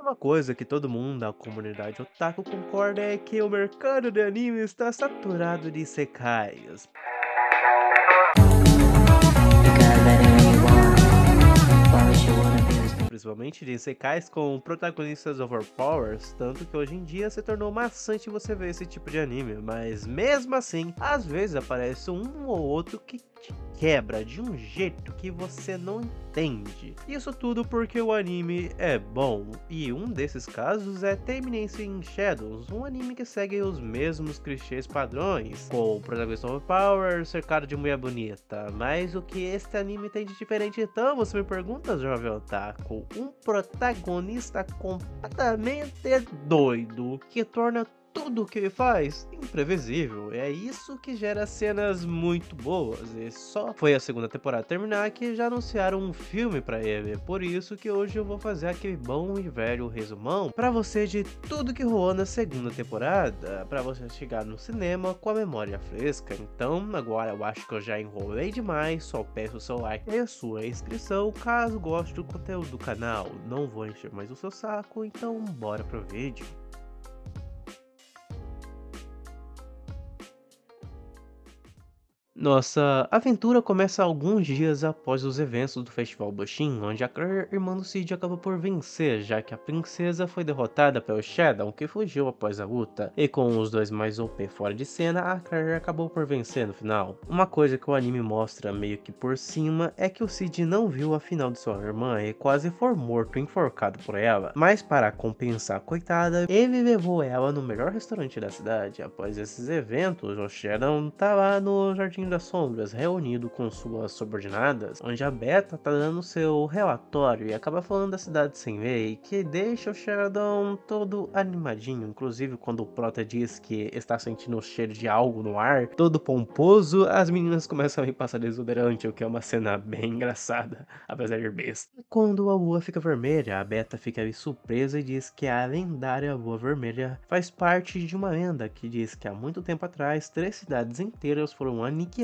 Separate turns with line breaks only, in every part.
Uma coisa que todo mundo da comunidade otaku concorda é que o mercado de anime está saturado de isekais. Principalmente de isekais com protagonistas overpowers, tanto que hoje em dia se tornou maçante você ver esse tipo de anime, mas mesmo assim, às vezes aparece um ou outro que te quebra de um jeito que você não entende. Isso tudo porque o anime é bom, e um desses casos é Termination Shadows, um anime que segue os mesmos clichês padrões, com o protagonista overpower cercado de mulher bonita. Mas o que este anime tem de diferente então, você me pergunta, jovem otaku? Um protagonista completamente doido, que torna tudo o que ele faz imprevisível. É isso que gera cenas muito boas, e só foi a segunda temporada terminar que já anunciaram um filme pra ele. Por isso que hoje eu vou fazer aquele bom e velho resumão pra você de tudo que rolou na segunda temporada, pra você chegar no cinema com a memória fresca. Então agora eu acho que eu já enrolei demais, só peço o seu like e a sua inscrição caso goste do conteúdo do canal. Não vou encher mais o seu saco, então bora pro vídeo. Nossa aventura começa alguns dias após os eventos do Festival Bushin, onde a Claire, irmã do Cid, acaba por vencer, já que a princesa foi derrotada pelo Shadow, que fugiu após a luta. E com os dois mais OP fora de cena, a Claire acabou por vencer no final. Uma coisa que o anime mostra meio que por cima é que o Cid não viu a final de sua irmã e quase foi morto enforcado por ela. Mas para compensar a coitada, ele levou ela no melhor restaurante da cidade. Após esses eventos, o Shadow tá lá no Jardim das Sombras, reunido com suas subordinadas, onde a Beta tá dando seu relatório e acaba falando da cidade sem lei, que deixa o Sheridan todo animadinho. Inclusive quando o Prota diz que está sentindo o cheiro de algo no ar, todo pomposo, as meninas começam a passar desodorante, o que é uma cena bem engraçada, apesar de besta. E quando a lua fica vermelha, a Beta fica ali surpresa e diz que a lendária lua vermelha faz parte de uma lenda que diz que há muito tempo atrás 3 cidades inteiras foram aniquiladas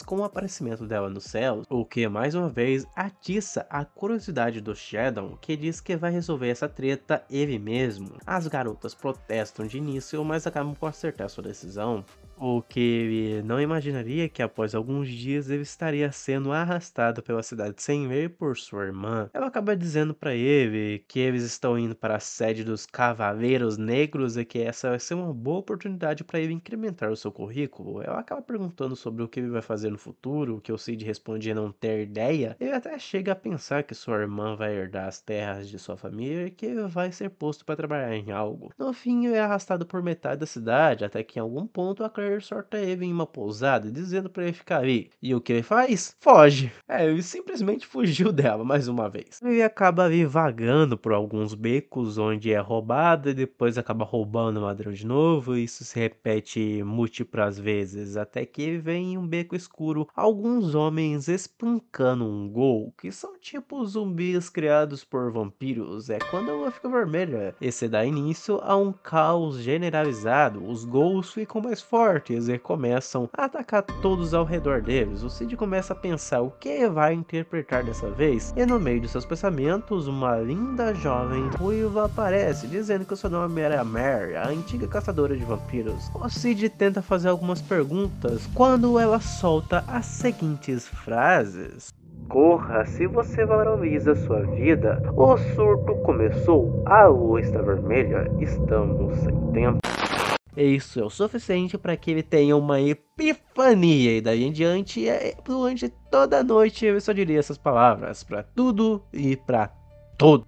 com o aparecimento dela no céu, o que mais uma vez atiça a curiosidade do Shadow, que diz que vai resolver essa treta ele mesmo. As garotas protestam de início, mas acabam por acertar sua decisão. O que ele não imaginaria que após alguns dias ele estaria sendo arrastado pela cidade sem ver por sua irmã. Ela acaba dizendo para ele que eles estão indo para a sede dos Cavaleiros Negros e que essa vai ser uma boa oportunidade para ele incrementar o seu currículo. Ela acaba perguntando sobre o que ele vai fazer no futuro, que o Cid respondia não ter ideia. Ele até chega a pensar que sua irmã vai herdar as terras de sua família e que ele vai ser posto para trabalhar em algo. No fim, ele é arrastado por metade da cidade, até que em algum ponto a Claire sorta ele em uma pousada, dizendo pra ele ficar ali. E o que ele faz? Foge. Ele simplesmente fugiu dela mais uma vez. Ele acaba ali vagando por alguns becos onde é roubado e depois acaba roubando o ladrão de novo. Isso se repete múltiplas vezes, até que ele vem em um beco escuro alguns homens espancando um gol, que são tipo zumbis criados por vampiros. É quando a lua fica vermelha. Esse dá início a um caos generalizado. Os gols ficam mais fortes e começam a atacar todos ao redor deles. O Cid começa a pensar o que vai interpretar dessa vez, e no meio de seus pensamentos, uma linda jovem ruiva aparece, dizendo que o seu nome era Mary, a antiga caçadora de vampiros. O Cid tenta fazer algumas perguntas quando ela solta as seguintes frases: corra se você valoriza sua vida. O surto começou, a lua está vermelha, estamos sem tempo. Isso é o suficiente para que ele tenha uma epifania, e daí em diante, durante toda a noite eu só diria essas palavras para tudo e para todo.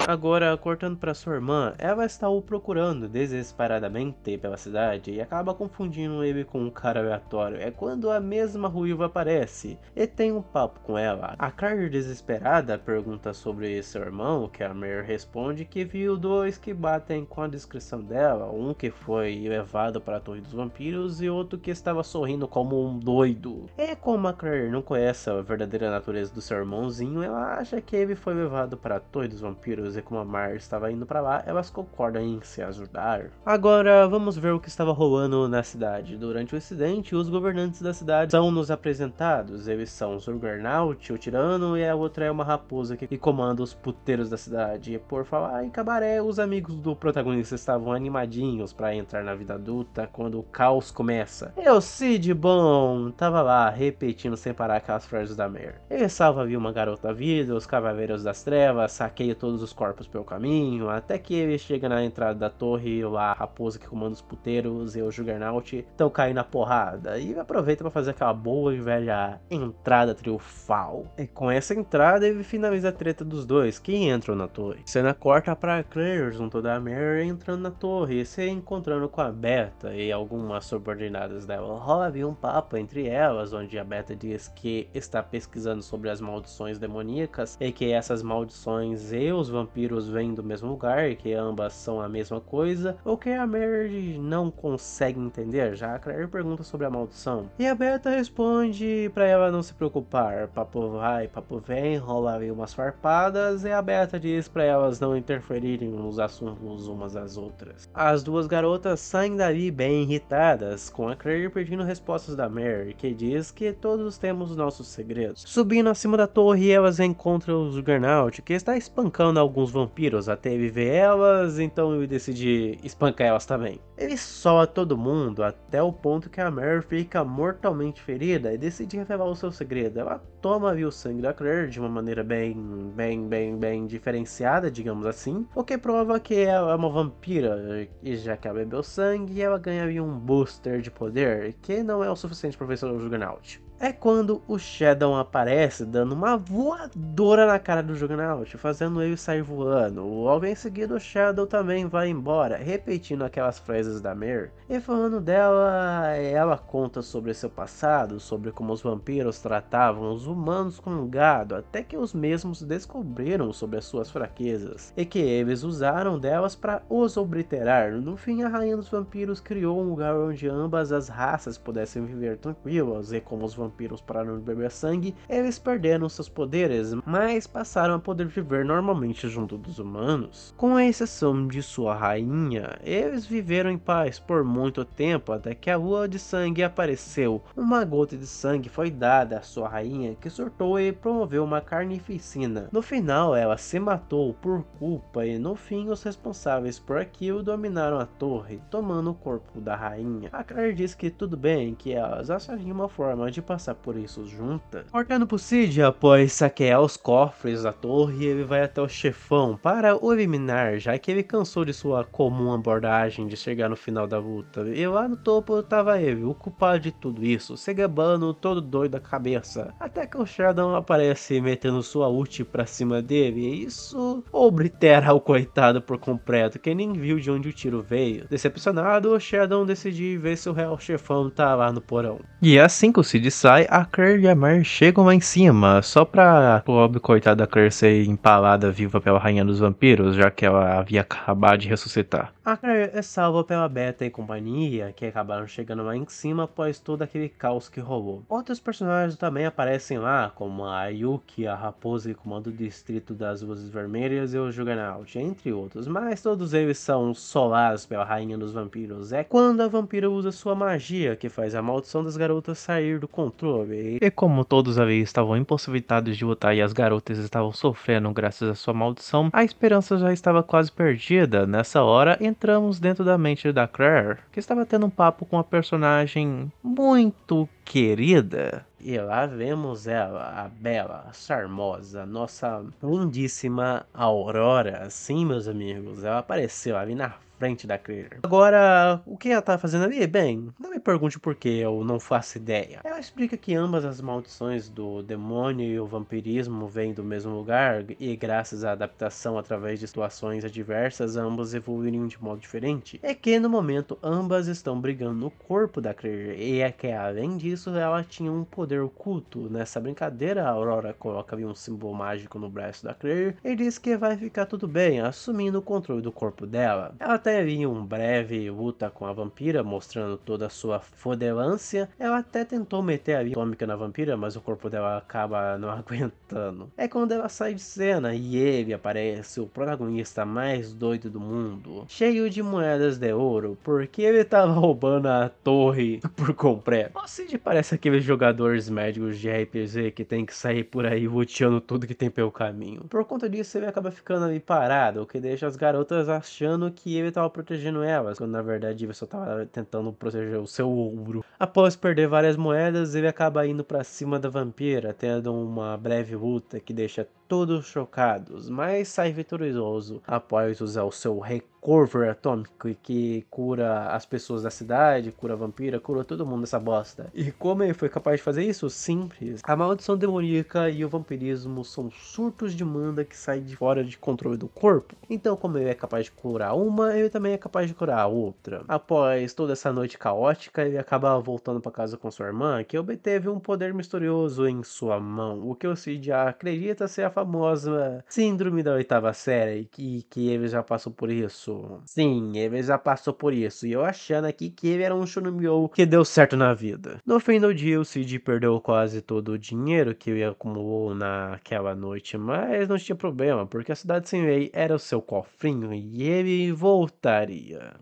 Agora, cortando para sua irmã, ela está o procurando desesperadamente pela cidade e acaba confundindo ele com um cara aleatório. É quando a mesma ruiva aparece e tem um papo com ela. A Claire, desesperada, pergunta sobre seu irmão, que a Mary responde que viu 2 que batem com a descrição dela, um que foi levado para a Torre dos Vampiros e outro que estava sorrindo como um doido. E como a Claire não conhece a verdadeira natureza do seu irmãozinho, ela acha que ele foi levado para a Torre dos Vampiros e como a Mar estava indo para lá, elas concordam em se ajudar. Agora vamos ver o que estava rolando na cidade. Durante o incidente, os governantes da cidade são nos apresentados. Eles são o Juggernaut, o tirano, e a outra é uma raposa que comanda os puteiros da cidade. E por falar em cabaré, os amigos do protagonista estavam animadinhos para entrar na vida adulta quando o caos começa. E o Cid Bom tava lá repetindo sem parar aquelas frases da Mare. Ele salva ali uma garota da vida, os cavaleiros das trevas, saqueia todos os corpos pelo caminho, até que ele chega na entrada da torre e lá a raposa que comanda os puteiros e o Juggernaut estão caindo na porrada. E aproveita para fazer aquela boa e velha entrada triunfal. E com essa entrada ele finaliza a treta dos dois que entram na torre. Cena corta pra Claire junto da Mare entrando na torre e se encontrando com a Beta e algumas subordinadas dela. Rola ali um papo entre elas, onde a Beta diz que está pesquisando sobre as maldições demoníacas e que essas maldições e os vampiros vêm do mesmo lugar e que ambas são a mesma coisa, o que a Mary não consegue entender, já a Claire pergunta sobre a maldição. E a Beta responde pra ela não se preocupar, papo vai, papo vem, rola ali umas farpadas e a Beta diz pra elas não interferirem nos assuntos umas das outras. As duas garotas saem dali bem irritadas, com a Claire pedindo respostas da Mary, que diz que todos temos nossos segredos. Subindo acima da torre, elas encontram o Juggernaut, que está espancando alguns vampiros até ele ver elas, então ele decide espancar elas também. Ele sola todo mundo até o ponto que a Mary fica mortalmente ferida e decide revelar o seu segredo. Ela toma ali o sangue da Claire de uma maneira bem diferenciada, digamos assim, o que prova que ela é uma vampira, e já que ela bebeu sangue, ela ganha ali um booster de poder, que não é o suficiente para vencer o Juggernaut. É quando o Shadow aparece dando uma voadora na cara do Juggernaut, fazendo ele sair voando. Logo em seguida o Shadow também vai embora, repetindo aquelas frases da Mare. E falando dela, ela conta sobre seu passado, sobre como os vampiros tratavam os humanos como gado, até que os mesmos descobriram sobre as suas fraquezas, e que eles usaram delas para os obliterar. No fim, a Rainha dos Vampiros criou um lugar onde ambas as raças pudessem viver tranquilas, e como os vampiros pararam de beber sangue, eles perderam seus poderes, mas passaram a poder viver normalmente junto dos humanos. Com exceção de sua rainha, eles viveram em paz por muito tempo até que a lua de sangue apareceu. Uma gota de sangue foi dada à sua rainha, que surtou e promoveu uma carnificina. No final, ela se matou por culpa e no fim os responsáveis por aquilo dominaram a torre, tomando o corpo da rainha. A Claire diz que tudo bem, que elas achariam uma forma de passar por isso juntas. Cortando pro Cid, após saquear os cofres da torre, ele vai até o chefão para o eliminar, já que ele cansou de sua comum abordagem de chegar no final da luta. E lá no topo tava ele, o culpado de tudo isso, se gabando todo doido da cabeça. Até que o Shadow aparece metendo sua ult pra cima dele, e isso oblitera o coitado por completo, que nem viu de onde o tiro veio. Decepcionado, o Shadow decide ver se o real chefão tá lá no porão. E assim que o Cid sai, a Claire e a Mare chegam lá em cima, só pra pobre coitada da Claire ser empalada viva pela Rainha dos Vampiros, já que ela havia acabado de ressuscitar. A Claire é salva pela Beta e companhia, que acabaram chegando lá em cima após todo aquele caos que rolou. Outros personagens também aparecem lá, como a Yuki, a raposa que comanda o distrito das Luzes Vermelhas e o Juggernaut, entre outros, mas todos eles são solados pela Rainha dos Vampiros. É quando a vampira usa sua magia, que faz a maldição das garotas sair do controle. E como todos ali estavam impossibilitados de lutar e as garotas estavam sofrendo graças à sua maldição, a esperança já estava quase perdida. Nessa hora, entramos dentro da mente da Claire, que estava tendo um papo com uma personagem muito querida. E lá vemos ela, a bela, a charmosa, nossa lindíssima Aurora. Sim, meus amigos, ela apareceu ali na frente da Claire. Agora, o que ela tá fazendo ali? Bem, não me pergunte por que, eu não faço ideia. Ela explica que ambas as maldições do demônio e o vampirismo vêm do mesmo lugar e graças à adaptação através de situações adversas, ambas evoluiriam de modo diferente. É que no momento ambas estão brigando no corpo da Claire e é que além disso ela tinha um poder oculto. Nessa brincadeira, a Aurora coloca ali um símbolo mágico no braço da Claire e diz que vai ficar tudo bem, assumindo o controle do corpo dela. Ela até teve uma breve luta com a vampira, mostrando toda a sua fodelância. Ela até tentou meter a atômica na vampira, mas o corpo dela acaba não aguentando. É quando ela sai de cena e ele aparece, o protagonista mais doido do mundo, cheio de moedas de ouro, porque ele tava roubando a torre por completo. O Cid parece aqueles jogadores médicos de RPG que tem que sair por aí luteando tudo que tem pelo caminho. Por conta disso, ele acaba ficando ali parado, o que deixa as garotas achando que ele tava protegendo elas, quando na verdade ele só tava tentando proteger o seu ouro. Após perder várias moedas, ele acaba indo pra cima da vampira, tendo uma breve luta que deixa todos chocados, mas sai vitorioso após usar o seu Corver atômico que cura as pessoas da cidade, cura a vampira, cura todo mundo dessa bosta. E como ele foi capaz de fazer isso? Simples. A maldição demoníaca e o vampirismo são surtos de manda que saem de fora de controle do corpo. Então, como ele é capaz de curar uma, ele também é capaz de curar a outra. Após toda essa noite caótica, ele acaba voltando para casa com sua irmã, que obteve um poder misterioso em sua mão, o que o Cid acredita ser a famosa síndrome da oitava série, que ele já passou por isso. Sim, ele já passou por isso, e eu achando aqui que ele era um Shunmyo que deu certo na vida. No fim do dia, o Cid perdeu quase todo o dinheiro que ele acumulou naquela noite, mas não tinha problema, porque a cidade sem lei era o seu cofrinho e ele voltaria.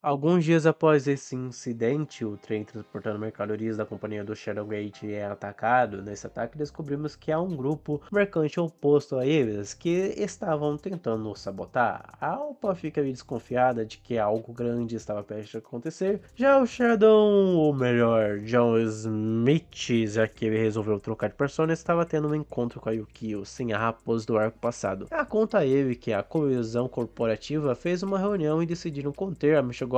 Alguns dias após esse incidente, o trem transportando mercadorias da companhia do Shadowgate é atacado. Nesse ataque, descobrimos que há um grupo mercante oposto a eles que estavam tentando nos sabotar. A Alpa fica desconfiada de que algo grande estava prestes a acontecer. Já o Shadow, ou melhor, John Smith, já que ele resolveu trocar de persona, estava tendo um encontro com a Yukio, sim, a raposa do arco passado. Ela conta a ele que a colisão corporativa fez uma reunião e decidiram conter a Michelle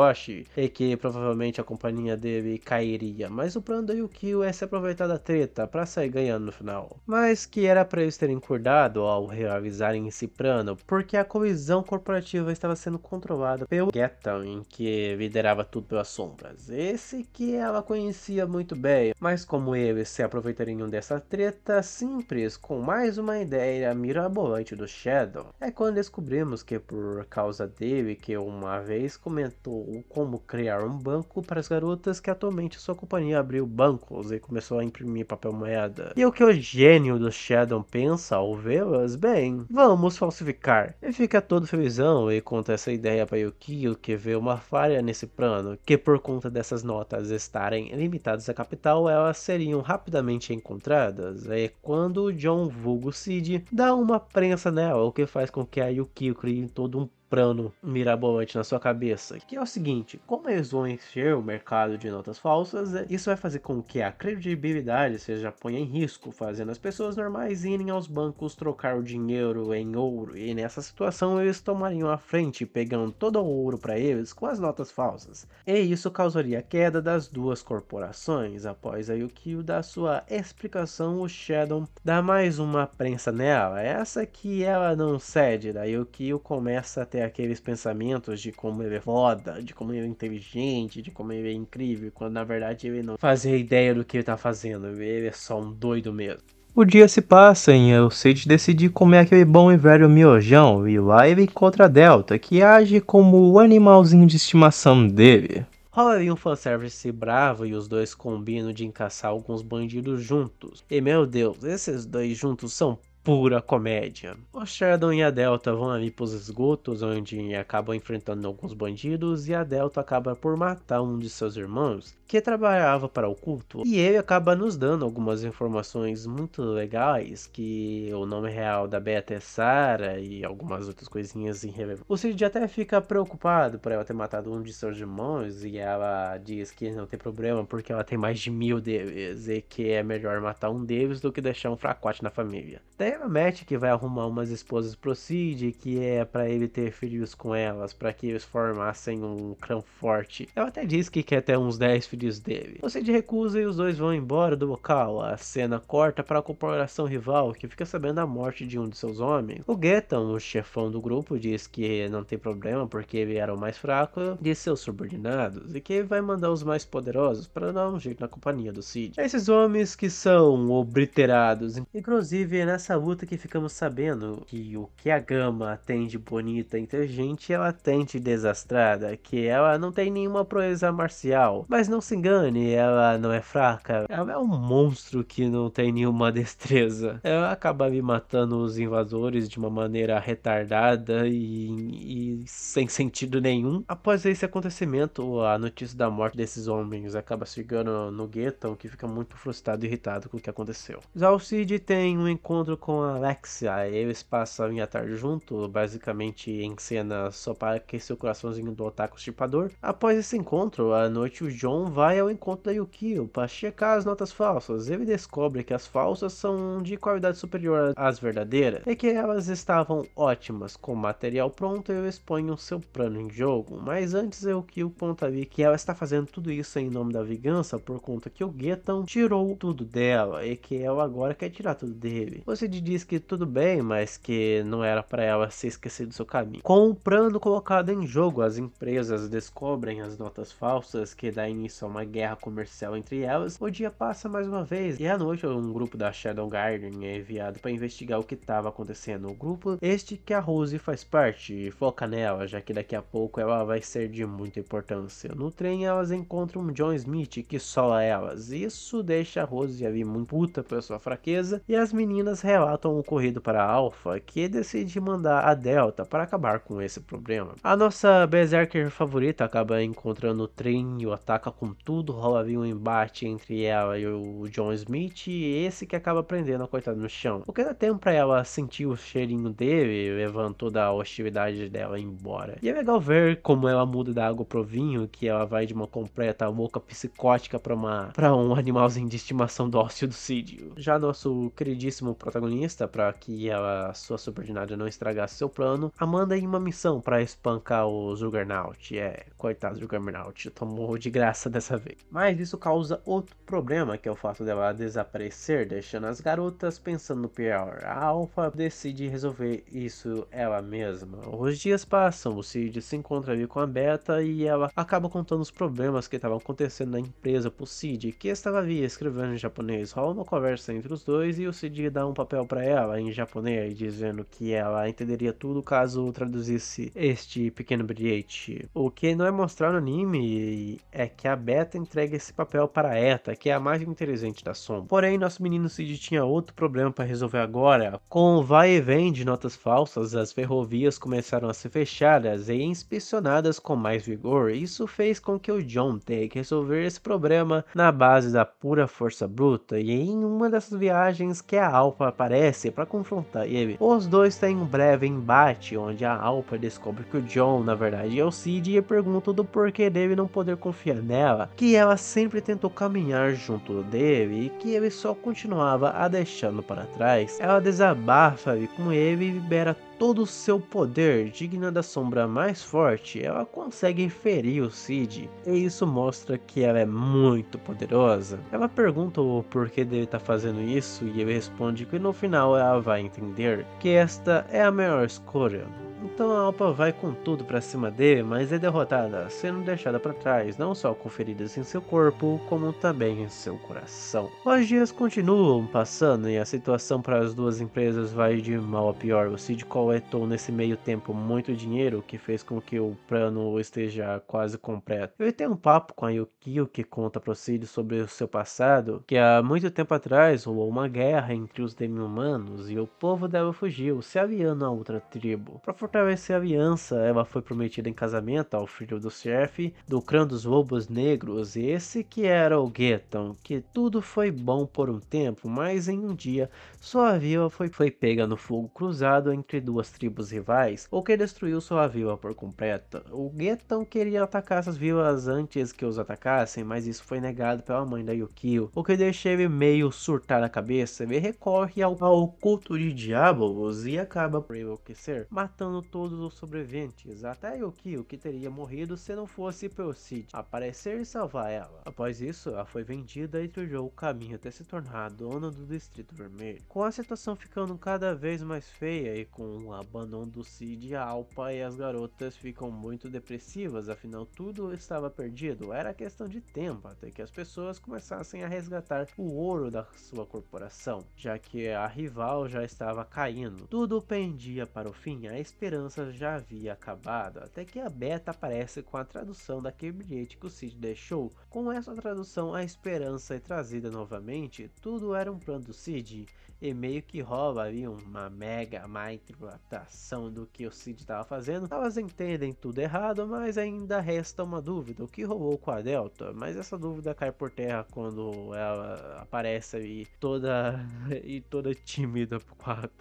e que provavelmente a companhia dele cairia, mas o plano da Yukio é se aproveitar da treta para sair ganhando no final. Mas que era para eles terem cuidado ao realizarem esse plano, porque a colisão corporativa estava sendo controlada pelo Geton, que liderava tudo pelas sombras. Esse que ela conhecia muito bem, mas como eles se aproveitariam dessa treta simples com mais uma ideia mirabolante do Shadow, é quando descobrimos que por causa dele, que uma vez comentou como criar um banco para as garotas, que atualmente sua companhia abriu bancos e começou a imprimir papel moeda. E o que o gênio do Shadow pensa ao vê-las? Bem, vamos falsificar. Ele fica todo felizão e conta essa ideia para Yukio, que vê uma falha nesse plano, que por conta dessas notas estarem limitadas à capital, elas seriam rapidamente encontradas. É quando o John vulgo Cid dá uma prensa nela, o que faz com que a Yukio crie todo um plano mirabolante na sua cabeça, que é o seguinte: como eles vão encher o mercado de notas falsas, isso vai fazer com que a credibilidade seja ponha em risco, fazendo as pessoas normais irem aos bancos trocar o dinheiro em ouro, e nessa situação eles tomariam a frente, pegando todo o ouro para eles com as notas falsas, e isso causaria a queda das duas corporações. Após a Yukio dar sua explicação, o Shadow dá mais uma prensa nela, essa que ela não cede. Daí o Yukio começa a ter aqueles pensamentos de como ele é foda, de como ele é inteligente, de como ele é incrível, quando na verdade ele não fazia ideia do que ele tá fazendo, ele é só um doido mesmo. O dia se passa e o Cid decide comer aquele bom e velho miojão, e lá ele encontra a Delta, que age como o animalzinho de estimação dele. Rola ali um fanservice bravo e os dois combinam de encaçar alguns bandidos juntos. E meu Deus, esses dois juntos são pura comédia. O Shadow e a Delta vão ali pros esgotos, onde acabam enfrentando alguns bandidos, e a Delta acaba por matar um de seus irmãos, que trabalhava para o culto, e ele acaba nos dando algumas informações muito legais, que o nome real da Beta é Sarah e algumas outras coisinhas irrelevantes. O Cid até fica preocupado por ela ter matado um de seus irmãos, e ela diz que não tem problema porque ela tem mais de 1000 deles, e que é melhor matar um deles do que deixar um fracote na família. Daí ela mete que vai arrumar umas esposas pro Cid, que é para ele ter filhos com elas, para que eles formassem um clã forte. Ela até diz que quer ter uns 10 filhos dele. O Cid recusa e os dois vão embora do local. A cena corta para a corporação rival, que fica sabendo da morte de um de seus homens. O Geton, o chefão do grupo, diz que não tem problema porque ele era o mais fraco de seus subordinados, e que vai mandar os mais poderosos para dar um jeito na companhia do Cid. Esses homens que são obliterados, inclusive nessa luta que ficamos sabendo que o que a Gama tem de bonita e inteligente, ela tem de desastrada, que ela não tem nenhuma proeza marcial. Mas não se engane, ela não é fraca, ela é um monstro que não tem nenhuma destreza. Ela acaba me matando os invasores de uma maneira retardada e sem sentido nenhum. Após esse acontecimento, a notícia da morte desses homens acaba chegando no Geton, que fica muito frustrado e irritado com o que aconteceu. Já o Cid tem um encontro com a Alexia, eles passam a tarde junto, basicamente em cena só para aquecer o coraçãozinho do otaku estipador. Após esse encontro, à noite o John vai ao encontro da Yukio para checar as notas falsas. Ele descobre que as falsas são de qualidade superior às verdadeiras e que elas estavam ótimas. Com o material pronto, eles põem o seu plano em jogo, mas antes a Yukio conta ali que ela está fazendo tudo isso em nome da vingança por conta que o Geton tirou tudo dela e que ela agora quer tirar tudo dele. Você diz que tudo bem, mas que não era para ela se esquecer do seu caminho. Com o plano colocado em jogo, as empresas descobrem as notas falsas, que dá início a uma guerra comercial entre elas. O dia passa mais uma vez e à noite um grupo da Shadow Garden é enviado para investigar o que estava acontecendo. O grupo este que a Rose faz parte foca nela, já que daqui a pouco ela vai ser de muita importância. No trem elas encontram um John Smith que sola elas. Isso deixa a Rose ali muito puta pela sua fraqueza e as meninas relatam o ocorrido para a Alpha, que decide mandar a Delta para acabar com esse problema. A nossa Berserker favorita acaba encontrando o trem e o ataca com tudo. Rola ali um embate entre ela e o John Smith, e esse que acaba prendendo a coitada no chão. O que dá tempo para ela sentir o cheirinho dele, levando toda a hostilidade dela embora. E é legal ver como ela muda da água pro vinho, que ela vai de uma completa louca psicótica para um animalzinho de estimação dócil do Cid. Já nosso queridíssimo protagonista, para que sua subordinada não estragasse seu plano, a manda em uma missão para espancar o Juggernaut. Coitado do Juggernaut, tomou de graça dessa vez. Mas isso causa outro problema, que é o fato dela desaparecer, deixando as garotas pensando no pior. A Alpha decide resolver isso ela mesma. Os dias passam, o Cid se encontra ali com a Beta e ela acaba contando os problemas que estavam acontecendo na empresa pro Cid, que estava ali escrevendo em japonês. Rola uma conversa entre os dois e o Cid dá um papel para ela em japonês, dizendo que ela entenderia tudo caso traduzisse este pequeno bilhete. O que não é mostrado no anime é que a Beta entrega esse papel para a Eta, que é a mais inteligente da sombra. Porém, nosso menino Cid tinha outro problema para resolver agora. Com o vai e vem de notas falsas, as ferrovias começaram a ser fechadas e inspecionadas com mais vigor. Isso fez com que o John tenha que resolver esse problema na base da pura força bruta, e em uma dessas viagens que a Alpha aparece para confrontar ele, os dois têm um breve embate, onde a Alpha descobre que o John na verdade é o Cid e pergunta do porquê dele não poder confiar nela, que ela sempre tentou caminhar junto dele e que ele só continuava a deixando para trás. Ela desabafa com ele e libera todo o seu poder, digna da sombra mais forte. Ela consegue ferir o Cid, e isso mostra que ela é muito poderosa. Ela pergunta o porquê dele estar fazendo isso e ele responde que no final ela vai entender que esta é a melhor escolha. Então a Alpha vai com tudo pra cima dele, mas é derrotada, sendo deixada para trás, não só com feridas em seu corpo, como também em seu coração. Os dias continuam passando e a situação para as duas empresas vai de mal a pior. O Cid coletou nesse meio tempo muito dinheiro, que fez com que o plano esteja quase completo. Ele tem um papo com a Yukio, que conta pro Cid sobre o seu passado, que há muito tempo atrás rolou uma guerra entre os demi-humanos e o povo dela fugiu, se aliando a outra tribo. Para fortalecer a aliança, ela foi prometida em casamento ao filho do chefe do clã dos lobos negros, esse que era o Geton, que tudo foi bom por um tempo, mas em um dia sua vila foi pega no fogo cruzado entre duas tribos rivais, o que destruiu sua vila por completo. O Geton queria atacar essas vilas antes que os atacassem, mas isso foi negado pela mãe da Yukio, o que deixa ele meio surtar a cabeça. Ele recorre ao culto de diabos e acaba por enlouquecer, matando todos os sobreviventes, até Yukio, que teria morrido se não fosse pelo Cid aparecer e salvar ela. Após isso, ela foi vendida e trilhou o caminho até se tornar a dona do Distrito Vermelho. Com a situação ficando cada vez mais feia e com o abandono do Cid, a Alpa e as garotas ficam muito depressivas, afinal tudo estava perdido, era questão de tempo até que as pessoas começassem a resgatar o ouro da sua corporação, já que a rival já estava caindo. Tudo pendia para o fim, a esperança já havia acabado, até que a Beta aparece com a tradução daquele bilhete que o Cid deixou. Com essa tradução, a esperança é trazida novamente, tudo era um plano do Cid, e meio que rola ali uma mega má interpretação do que o Cid estava fazendo. Elas entendem tudo errado, mas ainda resta uma dúvida, o que rolou com a Delta? Mas essa dúvida cai por terra quando ela aparece aí toda tímida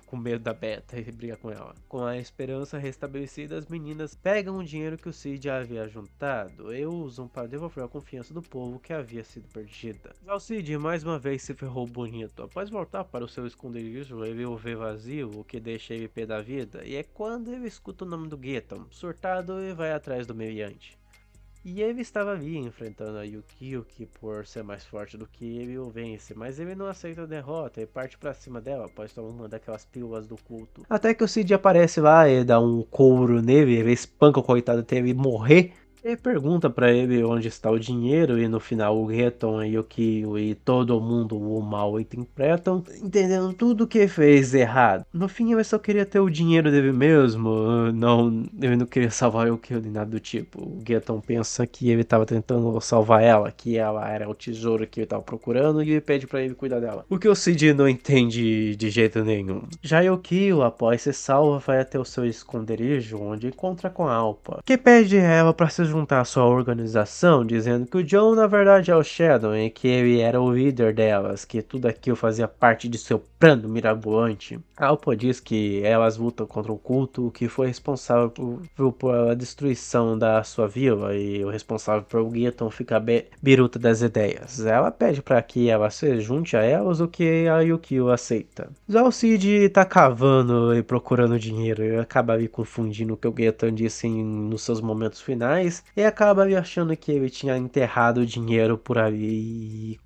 com medo da Beta e briga com ela. Com a esperança restabelecida, as meninas pegam o dinheiro que o Cid havia juntado e usam para devolver a confiança do povo que havia sido perdida. Já o Cid mais uma vez se ferrou bonito. Após voltar para o seu esconderijo, ele o vê vazio, o que deixa ele pé da vida, e é quando ele escuta o nome do Geton. Surtado, ele vai atrás do meliante. E ele estava ali enfrentando a Yukio, que por ser mais forte do que ele o vence, mas ele não aceita a derrota e parte pra cima dela após tomar uma daquelas pílulas do culto. Até que o Cid aparece lá e dá um couro nele, ele espanca o coitado até ele morrer. Ele pergunta pra ele onde está o dinheiro e no final o Geton e o Yukio e todo mundo o mal interpretam, entendendo tudo que ele fez errado. No fim ele só queria ter o dinheiro dele mesmo, ele não queria salvar o Yukio nem nada do tipo. O Geton pensa que ele estava tentando salvar ela, que ela era o tesouro que ele estava procurando e ele pede pra ele cuidar dela. O que o Cid não entende de jeito nenhum. Já Yukio, após ser salva, vai até o seu esconderijo onde encontra com a Alpa, que pede ela pra se juntar à sua organização, dizendo que o John na verdade é o Shadow e que ele era o líder delas, que tudo aquilo fazia parte de seu plano mirabolante. A Alpa diz que elas lutam contra o culto que foi responsável pela destruição da sua vila e o responsável por o Geton ficar biruta das ideias. Ela pede para que ela se junte a elas, o que a Yukio aceita. Já o Cid tá cavando e procurando dinheiro e acaba ali confundindo o que o Geton disse nos seus momentos finais e acaba ali achando que ele tinha enterrado o dinheiro por ali e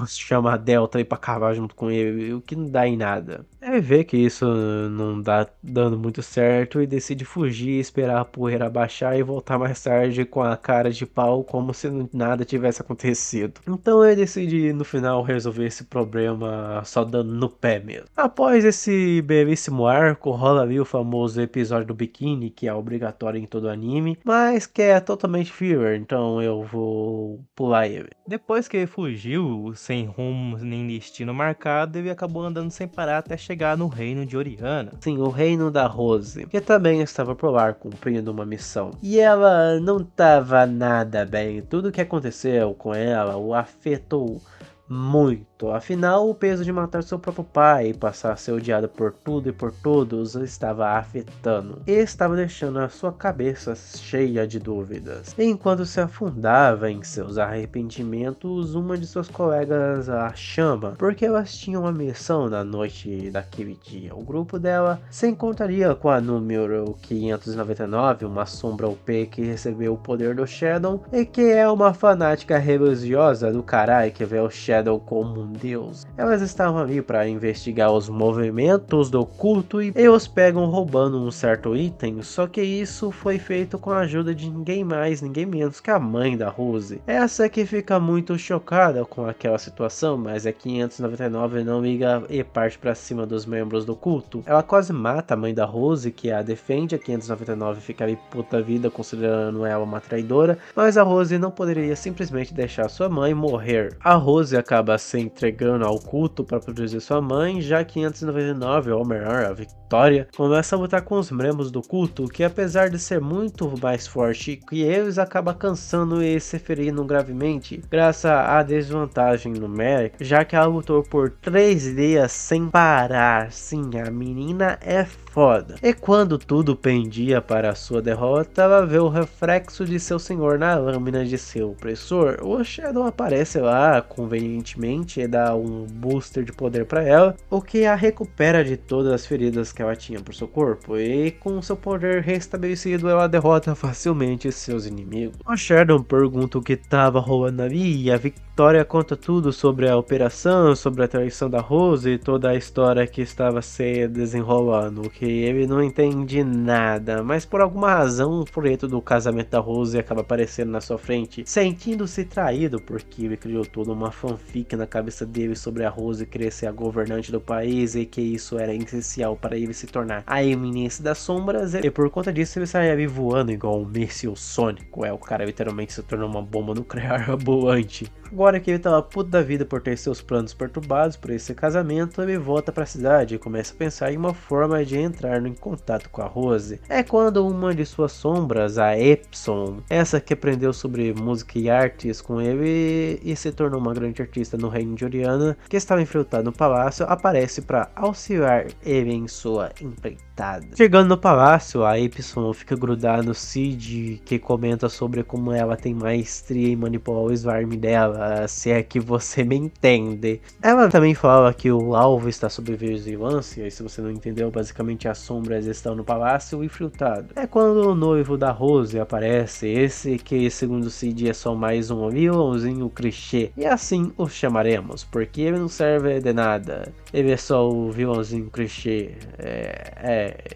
chama a Delta aí pra cavar junto com ele, o que não dá em nada. Ele vê que isso não dá dando muito certo e decide fugir, esperar a poeira baixar e voltar mais tarde com a cara de pau como se nada tivesse acontecido. Então ele decide no final resolver esse problema só dando no pé mesmo. Após esse belíssimo arco, rola ali o famoso episódio do biquíni, que é obrigatório em todo anime, mas que é totalmente filler, então eu vou pular ele. Depois que ele fugiu, sem rumo nem destino marcado, ele acabou andando sem parar até chegar no reino de Oriana. Sim, o reino da Rose, que também estava por lá cumprindo uma missão. E ela não estava nada bem, tudo que aconteceu com ela o afetou muito, afinal o peso de matar seu próprio pai e passar a ser odiada por tudo e por todos estava afetando e estava deixando a sua cabeça cheia de dúvidas. Enquanto se afundava em seus arrependimentos, uma de suas colegas a chama, porque elas tinham uma missão na noite daquele dia. O grupo dela se encontraria com a número 599, uma sombra OP que recebeu o poder do Shadow e que é uma fanática religiosa do caralho que vê o Shadow como um deus. Elas estavam ali para investigar os movimentos do culto e eles pegam roubando um certo item, só que isso foi feito com a ajuda de ninguém mais, ninguém menos que a mãe da Rose. Essa que fica muito chocada com aquela situação, mas a 599 não liga e parte para cima dos membros do culto. Ela quase mata a mãe da Rose, que a defende, a 599 fica ali puta vida considerando ela uma traidora, mas a Rose não poderia simplesmente deixar sua mãe morrer. A Rose acaba se entregando ao culto para proteger sua mãe, já que 599, Homer, a Victoria, começa a lutar com os membros do culto, que apesar de ser muito mais forte que eles, acaba cansando e se ferindo gravemente, graças à desvantagem numérica, já que ela lutou por 3 dias sem parar. Sim, a menina é foda. E quando tudo pendia para a sua derrota, ela vê o reflexo de seu senhor na lâmina de seu opressor. O Shadow aparece lá convenientemente e dá um booster de poder para ela, o que a recupera de todas as feridas que ela tinha por seu corpo, e com seu poder restabelecido ela derrota facilmente seus inimigos. O Shadow pergunta o que estava rolando ali e a Victoria conta tudo sobre a operação, sobre a traição da Rose e toda a história que estava se desenrolando, que ele não entende nada, mas por alguma razão o folheto do casamento da Rose acaba aparecendo na sua frente, sentindo-se traído porque ele criou toda uma fanfic na cabeça dele sobre a Rose querer ser a governante do país e que isso era essencial para ele se tornar a eminência das sombras, e por conta disso ele sai ali voando igual um míssil sônico. O cara literalmente se tornou uma bomba nuclear ambulante. Agora que ele tava puto da vida por ter seus planos perturbados por esse casamento, ele volta para a cidade e começa a pensar em uma forma de entrar em contato com a Rose. É quando uma de suas sombras, a Epson, essa que aprendeu sobre música e artes com ele e se tornou uma grande artista no reino de Oriana, que estava infiltrado no palácio, aparece para auxiliar ele em sua empreitada. Chegando no palácio, a Epson fica grudada no Cid, que comenta sobre como ela tem maestria em manipular o Svarm dela, se é que você me entende. Ela também fala que o alvo está sob vigilância, e se você não entendeu, basicamente as sombras estão no palácio infiltrado. É quando o noivo da Rose aparece, esse que segundo Cid é só mais um vilãozinho clichê, e assim o chamaremos, porque ele não serve de nada, ele é só o vilãozinho clichê,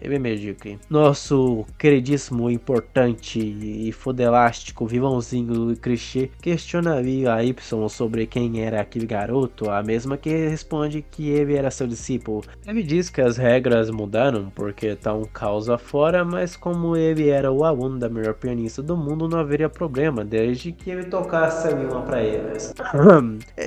ele é medíocre. Nosso queridíssimo, importante e fodelástico vilãozinho clichê questionaria a Y sobre quem era aquele garoto, a mesma que responde que ele era seu discípulo. Ele diz que as regras mudaram porque tá um caos afora, mas como ele era o aluno da melhor pianista do mundo, não haveria problema, desde que ele tocasse ali uma pra eles.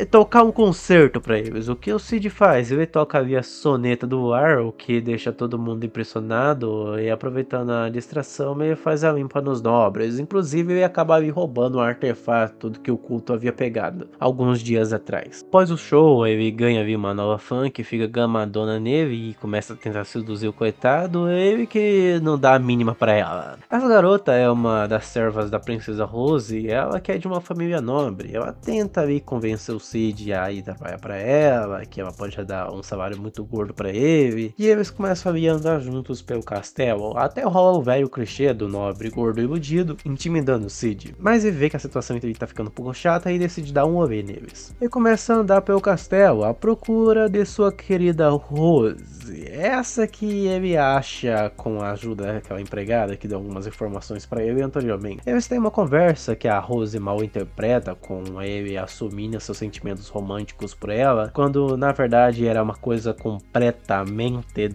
Tocar um concerto pra eles. O que o Cid faz? Ele toca ali a soneta do ar, o que deixa todo mundo impressionado, e aproveitando a distração, ele faz a limpa nos nobres. Inclusive, ele acaba ali roubando um artefato que o culto havia pegado alguns dias atrás. Após o show, ele ganha ali uma nova fã que fica gamadona nele e começa a tentar seduzir o coitado, ele que não dá a mínima pra ela. Essa garota é uma das servas da princesa Rose, ela que é de uma família nobre. Ela tenta ali convencer o Cid a ir trabalhar pra ela, que ela pode dar um salário muito gordo pra ele, e eles começam ali a andar juntos pelo castelo, até rola o velho clichê do nobre gordo iludido intimidando o Cid, mas ele vê que a situação entre ele tá ficando um pouco chata e decide dar um olé neles. Ele começa a andar pelo castelo à procura de sua querida Rose, essa que ele acha com a ajuda daquela empregada que deu algumas informações para ele anteriormente. Eles têm uma conversa que a Rose mal interpreta, com ele assumindo seus sentimentos românticos por ela, quando na verdade era uma coisa completamente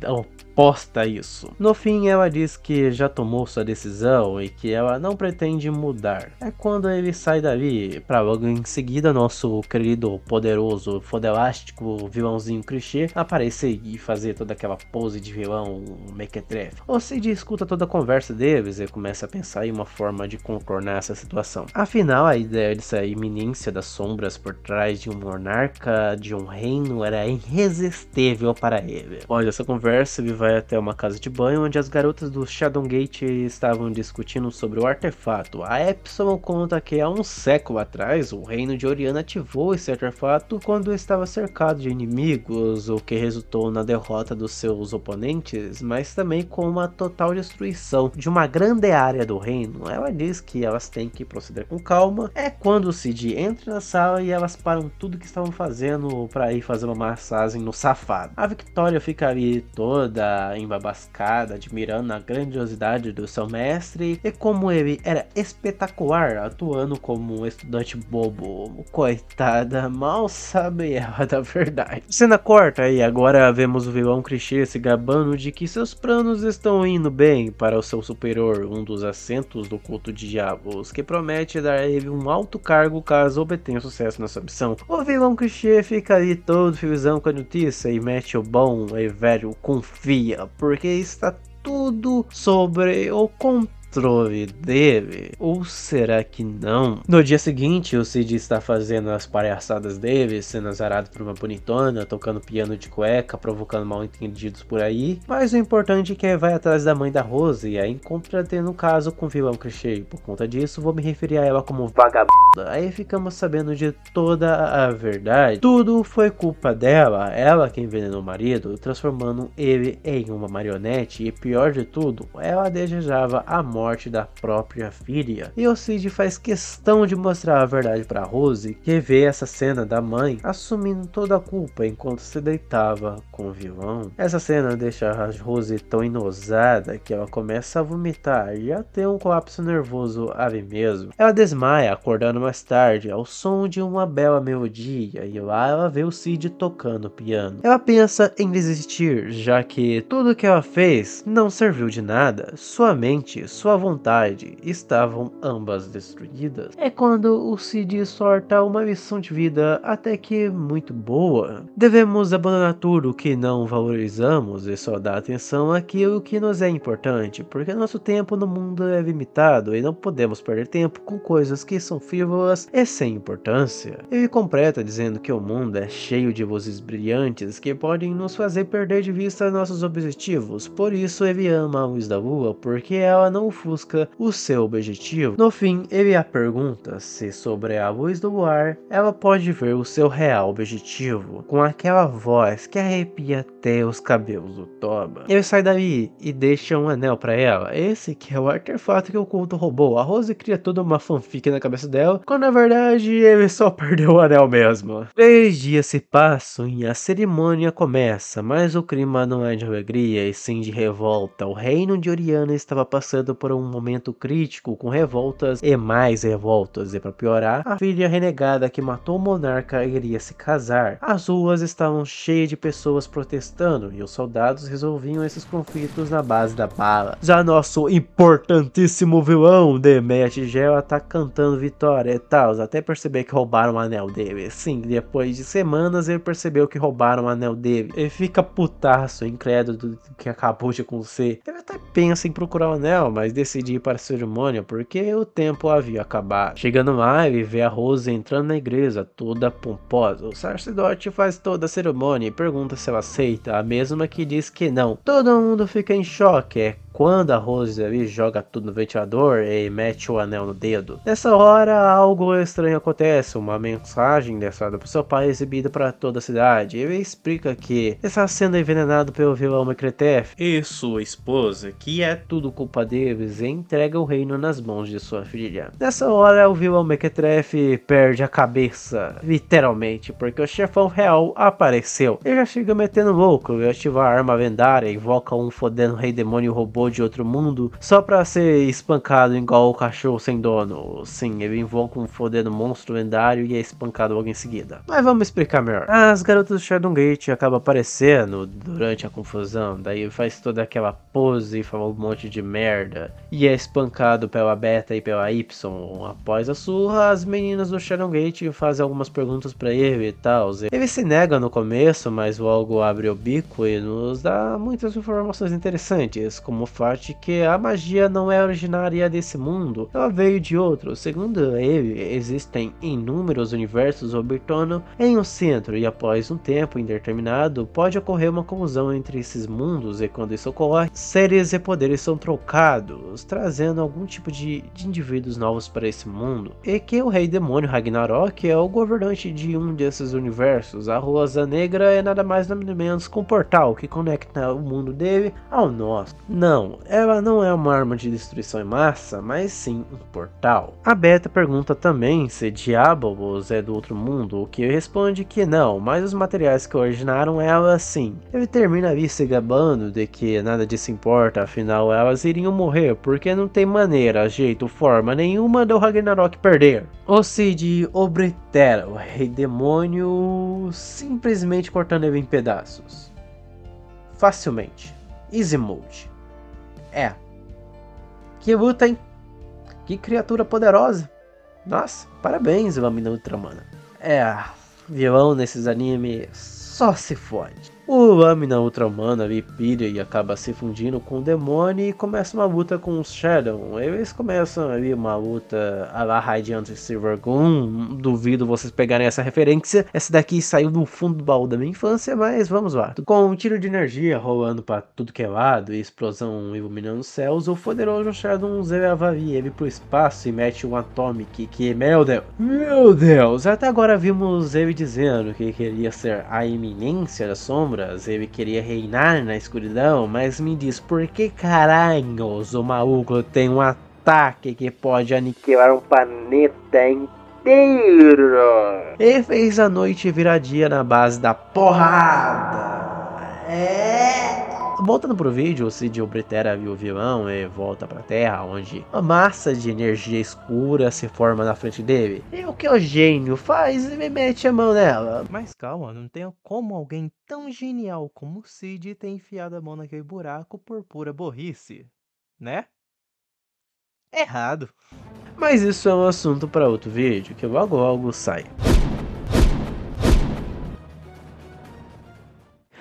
oposta a isso. No fim, ela diz que já tomou sua decisão e que ela não pretende mudar. É quando ele sai dali, pra logo em seguida nosso querido, poderoso, fodelástico vilãozinho clichê aparecer e fazer toda aquela pose de vilão mequetrefe. O Cid escuta toda a conversa deles e começa a pensar em uma forma de contornar essa situação. Afinal, a ideia dessa iminência das sombras por trás de um monarca de um reino era irresistível para ele. Após essa conversa, ele vai até uma casa de banho onde as garotas do Shadowgate estavam discutindo sobre o artefato. A Epson conta que há um século atrás o reino de Oriana ativou esse artefato quando estava cercado de inimigos, o que resultou na derrota dos seus oponentes, mas também com uma total destruição de uma grande área do reino. Ela diz que elas têm que proceder com calma. É quando o Cid entra na sala e elas param tudo que estavam fazendo para ir fazer uma massagem no safado. A Victoria fica ali toda embabascada, admirando a grandiosidade do seu mestre e como ele era espetacular, atuando como um estudante bobo. Coitada, mal sabe ela da verdade. Cena corta e agora vemos o vilão clichê se gabando de que seus planos estão indo bem para o seu superior, um dos assentos do culto de diabos, que promete dar a ele um alto cargo caso obtenha sucesso na sua missão. O vilão clichê fica ali todo felizão com a notícia e mete o bom e velho confia, porque está tudo sobre o contexto trove dele? Ou será que não? No dia seguinte, o Cid está fazendo as palhaçadas dele, sendo azarado por uma bonitona, tocando piano de cueca, provocando mal entendidos por aí. Mas o importante é que ele vai atrás da mãe da Rose e a encontra tendo um caso com o vilão clichê. Por conta disso, vou me referir a ela como vagabunda. Aí ficamos sabendo de toda a verdade. Tudo foi culpa dela, ela que envenenou o marido, transformando ele em uma marionete. E pior de tudo, ela desejava a morte da própria filha. E o Cid faz questão de mostrar a verdade para Rose, que vê essa cena da mãe assumindo toda a culpa enquanto se deitava com o vilão. Essa cena deixa a Rose tão enosada que ela começa a vomitar e a ter um colapso nervoso ali mesmo. Ela desmaia, acordando mais tarde ao som de uma bela melodia, e lá ela vê o Cid tocando piano. Ela pensa em desistir, já que tudo que ela fez não serviu de nada. Sua mente, sua vontade estavam ambas destruídas. É quando o Cid sorta uma lição de vida até que muito boa. Devemos abandonar tudo que não valorizamos e só dar atenção àquilo que nos é importante, porque nosso tempo no mundo é limitado e não podemos perder tempo com coisas que são frívolas e sem importância. Ele completa dizendo que o mundo é cheio de luzes brilhantes que podem nos fazer perder de vista nossos objetivos, por isso ele ama a luz da lua, porque ela não ofusca o seu objetivo. No fim, ele a pergunta se sobre a luz do luar ela pode ver o seu real objetivo, com aquela voz que arrepia até os cabelos do Toba. Ele sai dali e deixa um anel pra ela, esse que é o artefato que o culto roubou. A Rose cria toda uma fanfic na cabeça dela, quando na verdade ele só perdeu o anel mesmo. 3 dias se passam e a cerimônia começa, mas o clima não é de alegria e sim de revolta. O reino de Oriana estava passando por um momento crítico, com revoltas e mais revoltas, e para piorar, a filha renegada que matou o monarca iria se casar. As ruas estavam cheias de pessoas protestando e os soldados resolviam esses conflitos na base da bala. Já nosso importantíssimo vilão, Demet Tigel, tá cantando vitória e tal, até perceber que roubaram o anel dele. Sim, depois de semanas ele percebeu que roubaram o anel dele. Ele fica putaço, incrédulo do que acabou de acontecer. Ele até pensa em procurar o anel, mas decide ir para a cerimônia porque o tempo havia acabado. Chegando lá, ele vê a Rose entrando na igreja, toda pomposa. O sacerdote faz toda a cerimônia e pergunta se ela aceita, a mesma que diz que não. Todo mundo fica em choque, quando a Rose ali joga tudo no ventilador e mete o anel no dedo. Nessa hora, algo estranho acontece. Uma mensagem deixada por seu pai é exibida para toda a cidade. Ele explica que está sendo envenenado pelo vilão Mequetrefe e sua esposa, que é tudo culpa deles, e entrega o reino nas mãos de sua filha. Nessa hora, o vilão Mequetrefe perde a cabeça, literalmente, porque o chefão real apareceu. Ele já chega metendo louco, ele ativa a arma lendária, invoca um fodendo rei demônio robô de outro mundo só pra ser espancado igual o cachorro sem dono. Sim, ele invoca um fodendo monstro lendário e é espancado logo em seguida. Mas vamos explicar melhor. As garotas do Shadowgate acabam aparecendo durante a confusão, daí faz toda aquela pose e fala um monte de merda e é espancado pela Beta e pela Y. Após a surra, as meninas do Shadowgate fazem algumas perguntas pra ele e tal. Ele se nega no começo, mas logo abre o bico e nos dá muitas informações interessantes, como o fato de que a magia não é originária desse mundo, ela veio de outro. Segundo ele, existem inúmeros universos orbitando em um centro, e após um tempo indeterminado pode ocorrer uma colisão entre esses mundos, e quando isso ocorre, seres e poderes são trocados, trazendo algum tipo de indivíduos novos para esse mundo, e que o rei demônio Ragnarok é o governante de um desses universos. A Rosa Negra é nada mais nada menos que um portal que conecta o mundo dele ao nosso. Não, ela não é uma arma de destruição em massa, mas sim um portal. A Beta pergunta também se Diabolos é do outro mundo, o que ele responde que não, mas os materiais que originaram ela sim. Ele termina ali se gabando de que nada disso importa, afinal elas iriam morrer, porque não tem maneira, jeito, forma nenhuma do Ragnarok perder. O Cid oblitera o rei demônio, simplesmente cortando ele em pedaços. Facilmente. Easy mode. Que luta, hein? Que criatura poderosa. Nossa, parabéns, Lâmina Ultramana. Vilão nesses animes só se fode. O Lâmina Ultra-Humana ali pira e acaba se fundindo com o demônio e começa uma luta com os Shadow. Eles começam ali uma luta a la Radiant Silvergun. Duvido vocês pegarem essa referência. Essa daqui saiu do fundo do baú da minha infância, mas vamos lá. Com um tiro de energia rolando pra tudo que é lado e explosão iluminando os céus, o poderoso Shadow leva ele pro espaço e mete um Atomic que, meu Deus, até agora vimos ele dizendo que queria ser a iminência das sombras. Ele queria reinar na escuridão, mas me diz por que caralhos o maluco tem um ataque que pode aniquilar um planeta inteiro? Ele fez a noite virar dia na base da porrada. Voltando pro vídeo, o Cid oblitera o vilão e volta pra Terra, onde uma massa de energia escura se forma na frente dele. E o que o gênio faz? Ele mete a mão nela.
Mas calma, não tem como alguém tão genial como o Cid ter enfiado a mão naquele buraco por pura burrice, né? Errado.
Mas isso é um assunto para outro vídeo, que logo sai.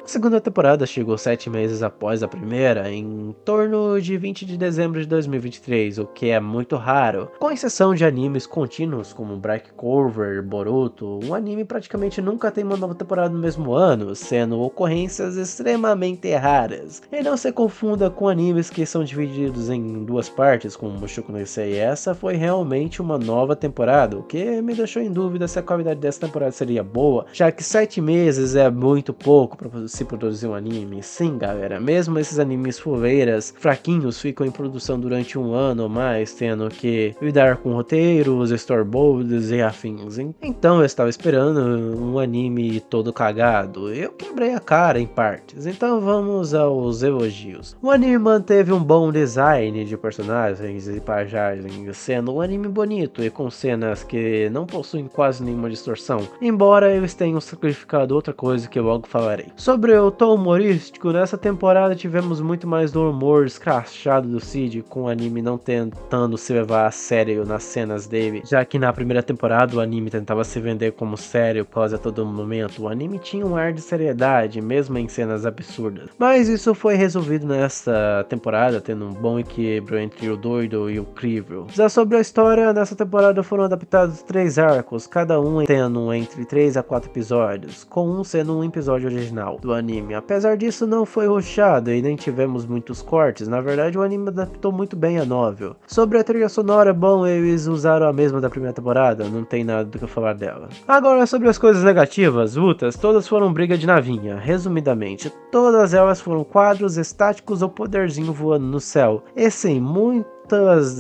A segunda temporada chegou 7 meses após a primeira, em torno de 20 de dezembro de 2023, o que é muito raro. Com exceção de animes contínuos como Black Clover, Boruto, um anime praticamente nunca tem uma nova temporada no mesmo ano, sendo ocorrências extremamente raras. E não se confunda com animes que são divididos em duas partes, como Mushoku no Tensei. Essa foi realmente uma nova temporada, o que me deixou em dúvida se a qualidade dessa temporada seria boa, já que 7 meses é muito pouco para se produzir um anime. Sim, galera, mesmo esses animes fuleiras fraquinhos ficam em produção durante um ano ou mais, tendo que lidar com roteiros, storyboards e afins. Então eu estava esperando um anime todo cagado. Eu quebrei a cara em partes, então vamos aos elogios. O anime manteve um bom design de personagens e paisagens, sendo um anime bonito e com cenas que não possuem quase nenhuma distorção, embora eles tenham sacrificado outra coisa que eu logo falarei. Sobre o tom humorístico, nessa temporada tivemos muito mais do humor escrachado do Cid, com o anime não tentando se levar a sério nas cenas dele, já que na primeira temporada o anime tentava se vender como sério quase a todo momento. O anime tinha um ar de seriedade, mesmo em cenas absurdas. Mas isso foi resolvido nessa temporada, tendo um bom equilíbrio entre o doido e o crível. Já sobre a história, nessa temporada foram adaptados 3 arcos, cada um tendo entre 3 a 4 episódios, com um sendo um episódio original do anime. Apesar disso, não foi rushado e nem tivemos muitos cortes. Na verdade, o anime adaptou muito bem a novel. Sobre a trilha sonora, bom, eles usaram a mesma da primeira temporada, não tem nada do que eu falar dela. Agora, sobre as coisas negativas, lutas, todas foram briga de navinha. Resumidamente, todas elas foram quadros estáticos ou poderzinho voando no céu. E sim, muitas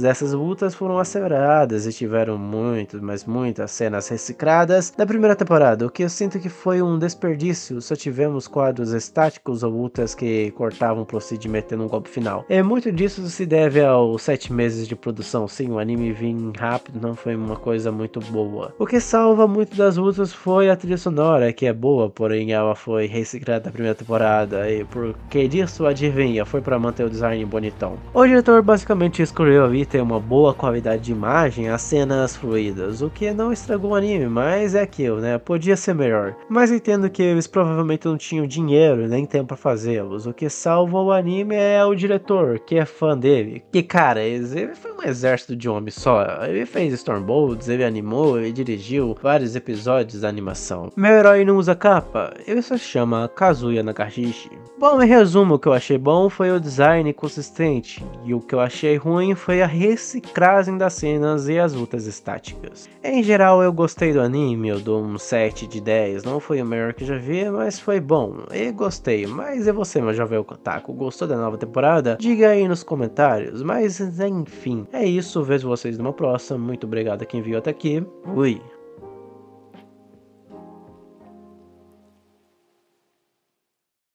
dessas lutas foram aceleradas e tiveram muitas cenas recicladas da primeira temporada, o que eu sinto que foi um desperdício. Só tivemos quadros estáticos ou lutas que cortavam pro Cid metendo um golpe final. E muito disso se deve aos 7 meses de produção. Sim, o anime vir rápido não foi uma coisa muito boa. O que salva muito das lutas foi a trilha sonora, que é boa, porém ela foi reciclada da primeira temporada, e por que disso, adivinha, foi para manter o design bonitão. O diretor basicamente escolheu ali ter uma boa qualidade de imagem, as cenas fluídas, o que não estragou o anime, mas é aquilo, né, podia ser melhor. Mas entendo que eles provavelmente não tinham dinheiro nem tempo para fazê-los. O que salva o anime é o diretor, que é fã dele. Que cara, ele foi um exército de homens só. Ele fez Stormbolts, ele animou, ele dirigiu vários episódios da animação. Meu herói não usa capa, ele se chama Kazuya Nakashi. Bom, em resumo, o que eu achei bom foi o design consistente, e o que eu achei ruim foi a reciclagem das cenas e as lutas estáticas. Em geral, eu gostei do anime, eu dou um 7 de 10, não foi o melhor que já vi, mas foi bom, e gostei. Mas e você, meu jovem otaku, gostou da nova temporada? Diga aí nos comentários, mas enfim, é isso, vejo vocês numa próxima, muito obrigado a quem viu até aqui, fui!